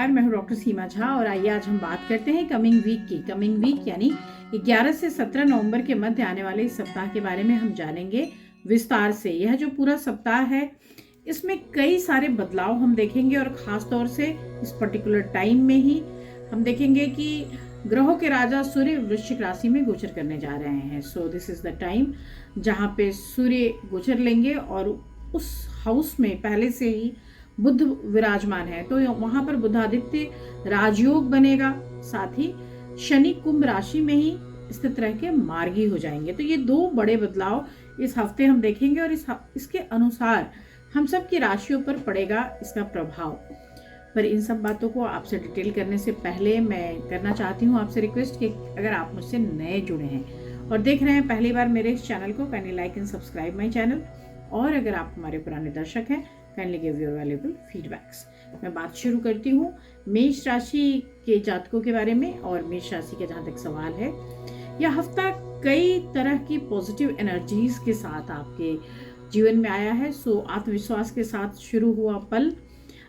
नमस्कार, मैं हूँ डॉक्टर सीमा झा और आइए आज हम बात करते हैं कमिंग वीक की। कमिंग वीक यानी 11 से 17 नवंबर के मध्य आने वाले इस सप्ताह के बारे में हम जानेंगे विस्तार से। यह जो पूरा सप्ताह है इसमें कई सारे बदलाव हम देखेंगे और ख़ास तौर से इस पर्टिकुलर टाइम में ही हम देखेंगे कि ग्रहों के राजा सूर्य वृश्चिक राशि में गोचर करने जा रहे हैं। So this is the time जहाँ पे सूर्य गोचर लेंगे और उस हाउस में पहले से ही बुध विराजमान है, तो वहां पर बुधादित्य राजयोग बनेगा। साथ ही शनि कुंभ राशि में ही स्थित रह के मार्गी हो जाएंगे। तो ये दो बड़े बदलाव इस हफ्ते हम देखेंगे और इसके अनुसार हम सब की राशियों पर पड़ेगा इसका प्रभाव। पर इन सब बातों को आपसे डिटेल करने से पहले मैं करना चाहती हूँ आपसे रिक्वेस्ट कि अगर आप मुझसे नए जुड़े हैं और देख रहे हैं पहली बार मेरे इस चैनल को, kindly like and subscribe my channel. और अगर आप हमारे पुराने दर्शक हैं, kindly give your valuable feedbacks. मैं बात शुरू करती हूँ मेष राशि के जातकों के बारे में। और मेष राशि का जहाँ तक सवाल है, यह हफ्ता कई तरह की पॉजिटिव एनर्जीज के साथ आपके जीवन में आया है। सो आत्मविश्वास के साथ शुरू हुआ पल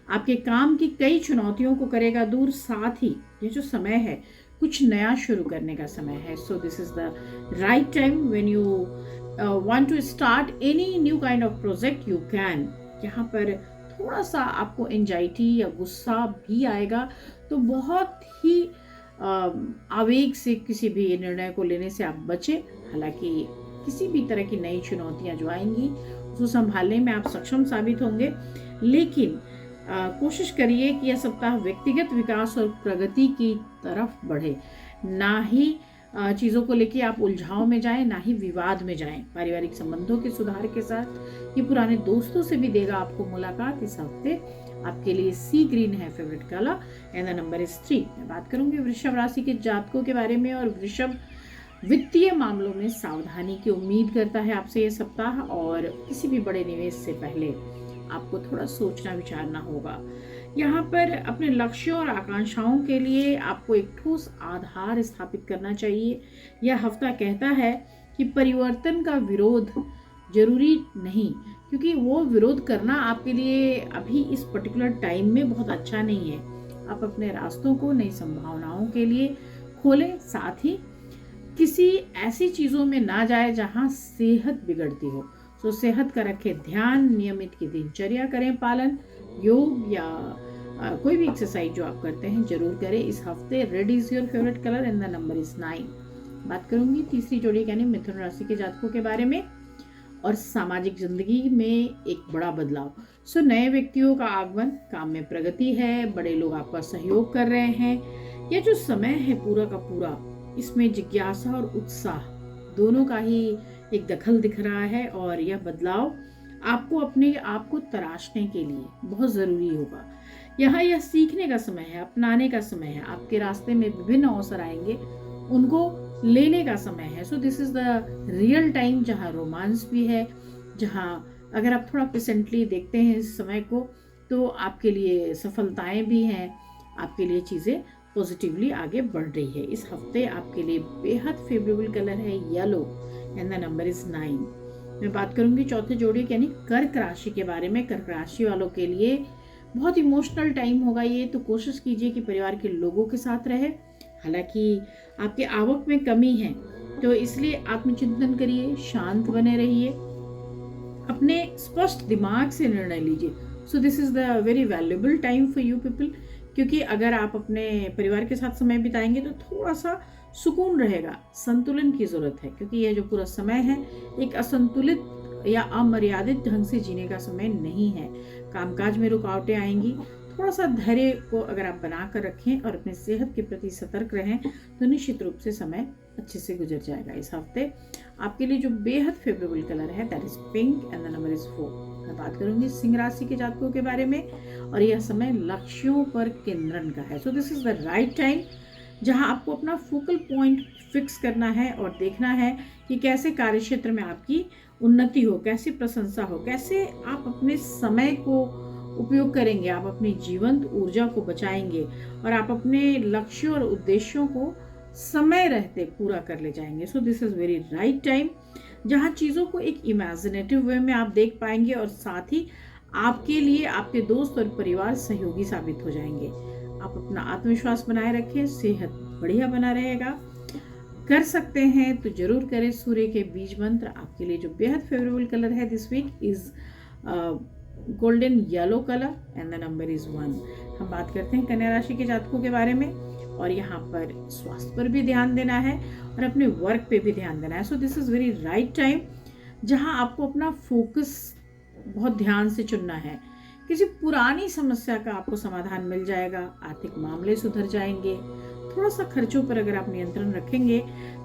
आपके काम की कई चुनौतियों को करेगा दूर। साथ ही ये जो समय है कुछ नया शुरू करने का समय है। So this is the right time when you want to start any new kind of project you can. यहाँ पर थोड़ा सा आपको एंजाइटी या गुस्सा भी आएगा, तो बहुत ही आवेग से किसी भी निर्णय को लेने से आप बचें। हालांकि किसी भी तरह की नई चुनौतियां जो आएंगी उसको संभालने में आप सक्षम साबित होंगे, लेकिन कोशिश करिए कि यह सप्ताह व्यक्तिगत विकास और प्रगति की तरफ बढ़े, ना ही चीज़ों को लेके आप उलझाव में जाएं, ना ही विवाद में जाएं। पारिवारिक संबंधों के सुधार के साथ ये पुराने दोस्तों से भी देगा आपको मुलाकात। इस हफ्ते आपके लिए सी ग्रीन है favourite colour and the number is 3। मैं बात करूंगी वृषभ राशि के जातकों के बारे में। और वृषभ वित्तीय मामलों में सावधानी की उम्मीद करता है आपसे ये सप्ताह, और किसी भी बड़े निवेश से पहले आपको थोड़ा सोचना विचारना होगा। यहाँ पर अपने लक्ष्यों और आकांक्षाओं के लिए आपको एक ठोस आधार स्थापित करना चाहिए। यह हफ्ता कहता है कि परिवर्तन का विरोध जरूरी नहीं, क्योंकि वो विरोध करना आपके लिए अभी इस पर्टिकुलर टाइम में बहुत अच्छा नहीं है। आप अपने रास्तों को नई संभावनाओं के लिए खोलें। साथ ही किसी ऐसी चीज़ों में ना जाए जहाँ सेहत बिगड़ती हो। तो सेहत का रखें ध्यान, नियमित की दिनचर्या करें पालन, योग या कोई भी एक्सरसाइज जो आप करते हैं जरूर करें इस हफ्ते। Red is your favourite colour and the number is 9। बात करूंगी तीसरी जोड़ी यानी मिथुन राशि के जातकों के बारे में। और सामाजिक जिंदगी में एक बड़ा बदलाव। सो नए व्यक्तियों का आगमन, काम में प्रगति है, बड़े लोग आपका सहयोग कर रहे हैं। यह जो समय है पूरा का पूरा, इसमें जिज्ञासा और उत्साह दोनों का ही एक दखल दिख रहा है। और यह बदलाव आपको अपने आप को तराशने के लिए बहुत ज़रूरी होगा। यहाँ यह सीखने का समय है, अपनाने का समय है। आपके रास्ते में विभिन्न अवसर आएंगे, उनको लेने का समय है। So this is the real time जहाँ रोमांस भी है, जहाँ अगर आप थोड़ा प्रेजेंटली देखते हैं इस समय को, तो आपके लिए सफलताएं भी हैं, आपके लिए चीज़ें पॉजिटिवली आगे बढ़ रही है। इस हफ्ते आपके लिए बेहद फेवरेबल कलर है yellow and the number is 9। मैं बात करूंगी चौथे जोड़ी यानी कर्क राशि के बारे में। कर्क राशि वालों के लिए बहुत इमोशनल टाइम होगा ये, तो कोशिश कीजिए कि परिवार के लोगों के साथ रहे। हालांकि आपके आवक में कमी है, तो इसलिए आत्मचिंतन करिए, शांत बने रहिए, अपने स्पष्ट दिमाग से निर्णय लीजिए। सो this is the very valuable time for you people, क्योंकि अगर आप अपने परिवार के साथ समय बिताएंगे तो थोड़ा सा सुकून रहेगा। संतुलन की जरूरत है, क्योंकि यह जो पूरा समय है एक असंतुलित या अमर्यादित ढंग से जीने का समय नहीं है। कामकाज में रुकावटें आएंगी, थोड़ा सा धैर्य को अगर आप बना कर रखें और अपने सेहत के प्रति सतर्क रहें तो निश्चित रूप से समय अच्छे से गुजर जाएगा। इस हफ्ते आपके लिए जो बेहद फेवरेबल कलर है that is pink and the number is 4। मैं बात करूंगी सिंह राशि के जातकों के बारे में। और यह समय लक्ष्यों पर केंद्रण का है। So this is the right time जहां आपको अपना फोकल पॉइंट फिक्स करना है और देखना है कि कैसे कार्य क्षेत्र में आपकी उन्नति हो, कैसे प्रशंसा हो, कैसे आप अपने समय को उपयोग करेंगे, आप अपनी जीवंत ऊर्जा को बचाएंगे और आप अपने लक्ष्यों और उद्देश्यों को समय रहते पूरा कर ले जाएंगे। सो this is very right time जहाँ चीज़ों को एक इमेजिनेटिव वे में आप देख पाएंगे और साथ ही आपके लिए आपके दोस्त और परिवार सहयोगी साबित हो जाएंगे। आप अपना आत्मविश्वास बनाए रखें, सेहत बढ़िया बना रहेगा। कर सकते हैं तो जरूर करें सूर्य के बीज मंत्र। आपके लिए जो बेहद फेवरेबल कलर है this week is golden yellow colour and the number is 1। हम बात करते हैं कन्या राशि के जातकों के बारे में, और यहाँ पर स्वास्थ्य पर भी ध्यान देना है और अपने वर्क पे भी ध्यान देना है। So this is very right time जहाँ आपको अपना फोकस बहुत ध्यान से चुनना है। किसी पुरानी समस्या का आपको समाधान मिल जाएगा, आर्थिक मामले सुधर जाएंगे, थोड़ा सा खर्चों पर अगर आप नियंत्रण रखेंगे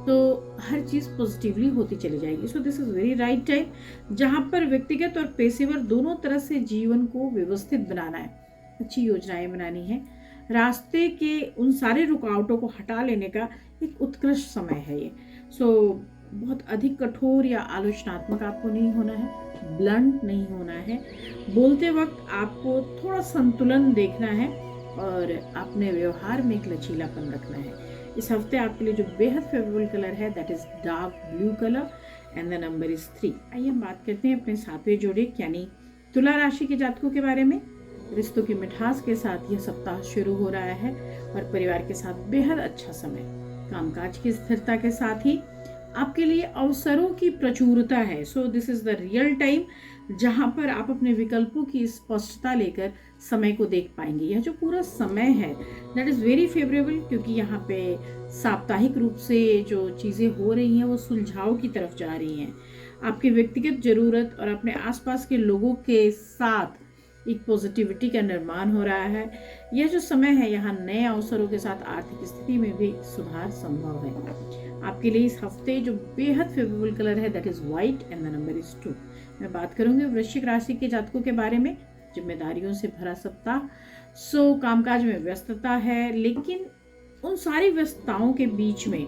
तो हर चीज़ पॉजिटिवली होती चली जाएगी। So this is very right time जहाँ पर व्यक्तिगत और पेशेवर दोनों तरह से जीवन को व्यवस्थित बनाना है, अच्छी योजनाएं बनानी है। रास्ते के उन सारे रुकावटों को हटा लेने का एक उत्कृष्ट समय है ये। सो बहुत अधिक कठोर या आलोचनात्मक आपको नहीं होना है, ब्लंट नहीं होना है। बोलते वक्त आपको थोड़ा संतुलन देखना है और अपने व्यवहार में एक लचीलापन रखना है। इस हफ्ते आपके लिए जो बेहद फेवरेबल कलर है that is dark blue colour and the number is 3। आइए हम बात करते हैं अपने 7वें जोड़े यानी तुला राशि के जातकों के बारे में। रिश्तों की मिठास के साथ यह सप्ताह शुरू हो रहा है और परिवार के साथ बेहद अच्छा समय। कामकाज की स्थिरता के साथ ही आपके लिए अवसरों की प्रचुरता है। So this is the real time जहां पर आप अपने विकल्पों की स्पष्टता लेकर समय को देख पाएंगे। यह जो पूरा समय है दैट इज वेरी फेवरेबल, क्योंकि यहाँ पे साप्ताहिक रूप से जो चीजें हो रही हैं वो सुलझाव की तरफ जा रही हैं। आपकी व्यक्तिगत जरूरत और अपने आसपास के लोगों के साथ एक पॉजिटिविटी का निर्माण हो रहा है। यह जो समय है यहाँ नए अवसरों के साथ आर्थिक स्थिति में भी सुधार संभव है। आपके लिए इस हफ्ते जो बेहद फेवरेबल कलर है that is white and the number is 2। मैं बात करूंगी वृश्चिक राशि के जातकों के बारे में। जिम्मेदारियों से भरा सप्ताह। सो कामकाज में व्यस्तता है, लेकिन उन सारी व्यस्तताओं के बीच में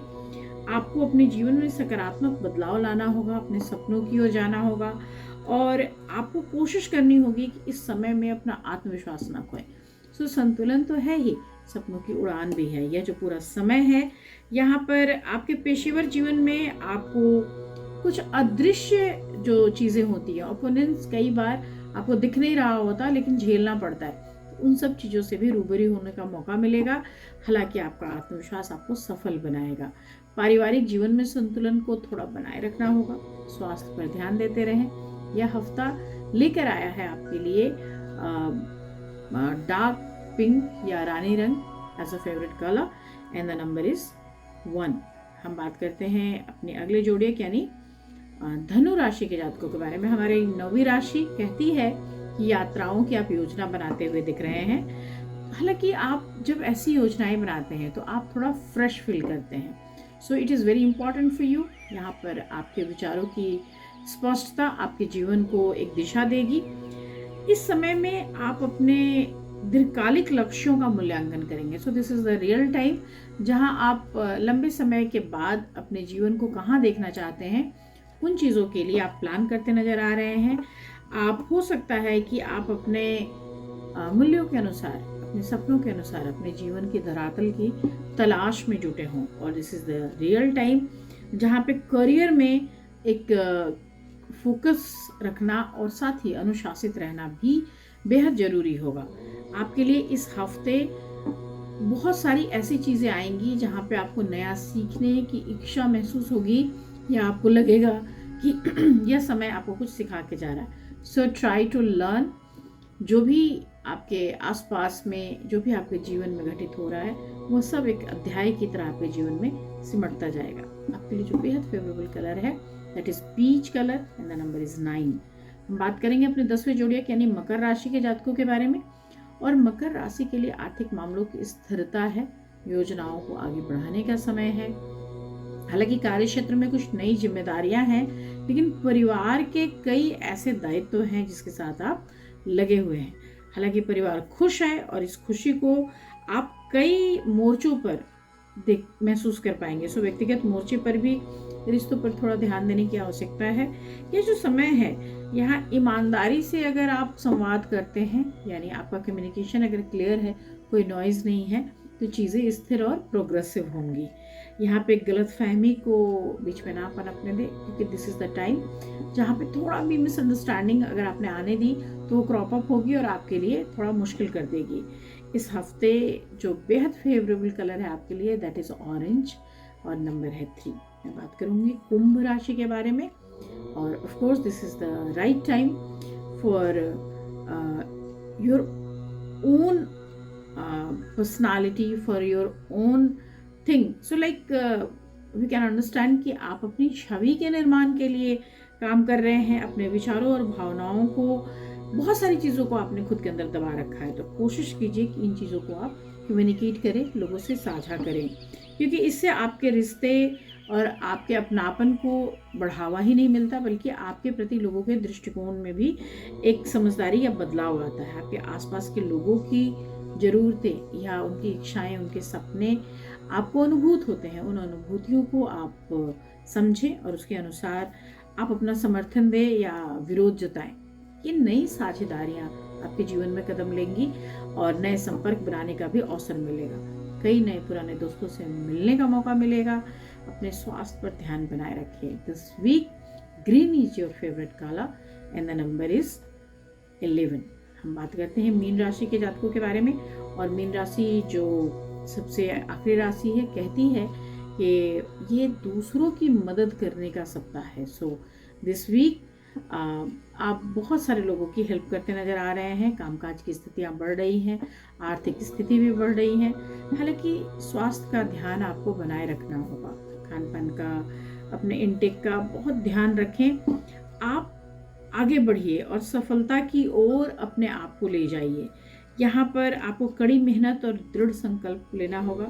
आपको अपने जीवन में सकारात्मक बदलाव लाना होगा, अपने सपनों की ओर जाना होगा और आपको कोशिश करनी होगी कि इस समय में अपना आत्मविश्वास ना खोएं। सो संतुलन तो है ही, सपनों की उड़ान भी है। यह जो पूरा समय है यहाँ पर आपके पेशेवर जीवन में आपको कुछ अदृश्य जो चीज़ें होती हैं, ओपोनेंट्स कई बार आपको दिख नहीं रहा होता लेकिन झेलना पड़ता है, उन सब चीज़ों से भी रूबरू होने का मौका मिलेगा। हालांकि आपका आत्मविश्वास आपको सफल बनाएगा। पारिवारिक जीवन में संतुलन को थोड़ा बनाए रखना होगा, स्वास्थ्य पर ध्यान देते रहें। यह हफ्ता लेकर आया है आपके लिए डार्क पिंक या रानी रंग as a favourite colour and the number is 1। हम बात करते हैं अपने अगले जोड़े यानी धनु राशि के जातकों के बारे में। हमारी 9वीं राशि कहती है कि यात्राओं की आप योजना बनाते हुए दिख रहे हैं। हालांकि आप जब ऐसी योजनाएं बनाते हैं तो आप थोड़ा फ्रेश फील करते हैं। So it is very important for you. यहाँ पर आपके विचारों की स्पष्टता आपके जीवन को एक दिशा देगी। इस समय में आप अपने दीर्घकालिक लक्ष्यों का मूल्यांकन करेंगे। So this is the real time जहां आप लंबे समय के बाद अपने जीवन को कहां देखना चाहते हैं, उन चीज़ों के लिए आप प्लान करते नजर आ रहे हैं। आप हो सकता है कि आप अपने मूल्यों के अनुसार, अपने सपनों के अनुसार अपने जीवन की धरातल की तलाश में जुटे हों। और this is the real time जहाँ पे करियर में एक फोकस रखना और साथ ही अनुशासित रहना भी बेहद ज़रूरी होगा। आपके लिए इस हफ्ते बहुत सारी ऐसी चीज़ें आएंगी जहाँ पे आपको नया सीखने की इच्छा महसूस होगी या आपको लगेगा कि यह समय आपको कुछ सिखा के जा रहा है। So try to learn. जो भी आपके आसपास में, जो भी आपके जीवन में घटित हो रहा है, वो सब एक अध्याय की तरह आपके जीवन में सिमटता जाएगा। आपके लिए जो बेहद फेवरेबल कलर है that is peach colour and the number is 9। हम बात करेंगे अपने 10वें जोड़िया यानी मकर राशि के जातकों के बारे में। और मकर राशि के लिए आर्थिक मामलों की स्थिरता है, योजनाओं को आगे बढ़ाने का समय है। हालांकि कार्य क्षेत्र में कुछ नई जिम्मेदारियां हैं, लेकिन परिवार के कई ऐसे दायित्व हैं जिसके साथ आप लगे हुए हैं। हालांकि परिवार खुश है और इस खुशी को आप कई मोर्चों पर महसूस कर पाएंगे। सो व्यक्तिगत मोर्चे पर भी रिश्तों पर थोड़ा ध्यान देने की आवश्यकता है। ये जो समय है यहाँ ईमानदारी से अगर आप संवाद करते हैं, यानी आपका कम्युनिकेशन अगर क्लियर है, कोई नॉइज नहीं है, तो चीज़ें स्थिर और प्रोग्रेसिव होंगी। यहाँ पे गलतफहमी को बीच में ना पनपने दें, क्योंकि दिस इज़ द टाइम जहाँ पे थोड़ा भी मिसअंडरस्टैंडिंग अगर आपने आने दी तो वो क्रॉप अप होगी और आपके लिए थोड़ा मुश्किल कर देगी। इस हफ्ते जो बेहद फेवरेबल कलर है आपके लिए दैट इज़ ऑरेंज और नंबर है 3। मैं बात करूँगी कुंभ राशि के बारे में और of course this is the right time for your own personality, for your own thing. So like we can understand कि आप अपनी छवि के निर्माण के लिए काम कर रहे हैं, अपने विचारों और भावनाओं को, बहुत सारी चीज़ों को आपने खुद के अंदर दबा रखा है। तो कोशिश कीजिए कि इन चीज़ों को आप कम्युनिकेट करें, लोगों से साझा करें, क्योंकि इससे आपके रिश्ते और आपके अपनापन को बढ़ावा ही नहीं मिलता, बल्कि आपके प्रति लोगों के दृष्टिकोण में भी एक समझदारी या बदलाव आता है। आपके आसपास के लोगों की ज़रूरतें या उनकी इच्छाएं, उनके सपने आपको अनुभूत होते हैं। उन अनुभूतियों को आप समझें और उसके अनुसार आप अपना समर्थन दें या विरोध जताएं। ये नई साझेदारियां आपके जीवन में कदम लेंगी और नए संपर्क बनाने का भी अवसर मिलेगा। कई नए पुराने दोस्तों से मिलने का मौका मिलेगा। अपने स्वास्थ्य पर ध्यान बनाए रखें। This week green is your favourite colour and the number is 11। हम बात करते हैं मीन राशि के जातकों के बारे में। और मीन राशि जो सबसे आखिरी राशि है, कहती है कि ये दूसरों की मदद करने का सप्ताह है। सो दिस वीक आप बहुत सारे लोगों की हेल्प करते नजर आ रहे हैं। कामकाज की स्थितियां बढ़ रही हैं, आर्थिक स्थिति भी बढ़ रही है। हालांकि स्वास्थ्य का ध्यान आपको बनाए रखना होगा। खान पान का, अपने इंटेक का बहुत ध्यान रखें। आप आगे बढ़िए और सफलता की ओर अपने आप को ले जाइए। यहाँ पर आपको कड़ी मेहनत और दृढ़ संकल्प लेना होगा।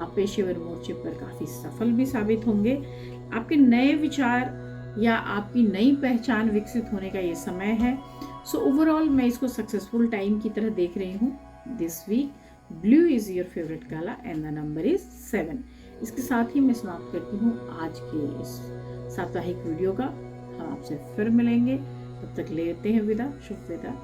आप पेशेवर मोर्चे पर काफ़ी सफल भी साबित होंगे। आपके नए विचार या आपकी नई पहचान विकसित होने का ये समय है। सो ओवरऑल मैं इसको सक्सेसफुल टाइम की तरह देख रही हूँ। This week blue is your favourite colour and the number is 7। इसके साथ ही मैं समाप्त करती हूँ आज के इस साप्ताहिक वीडियो का। हम आपसे फिर मिलेंगे, तब तक लेते हैं विदा। शुभ विदा।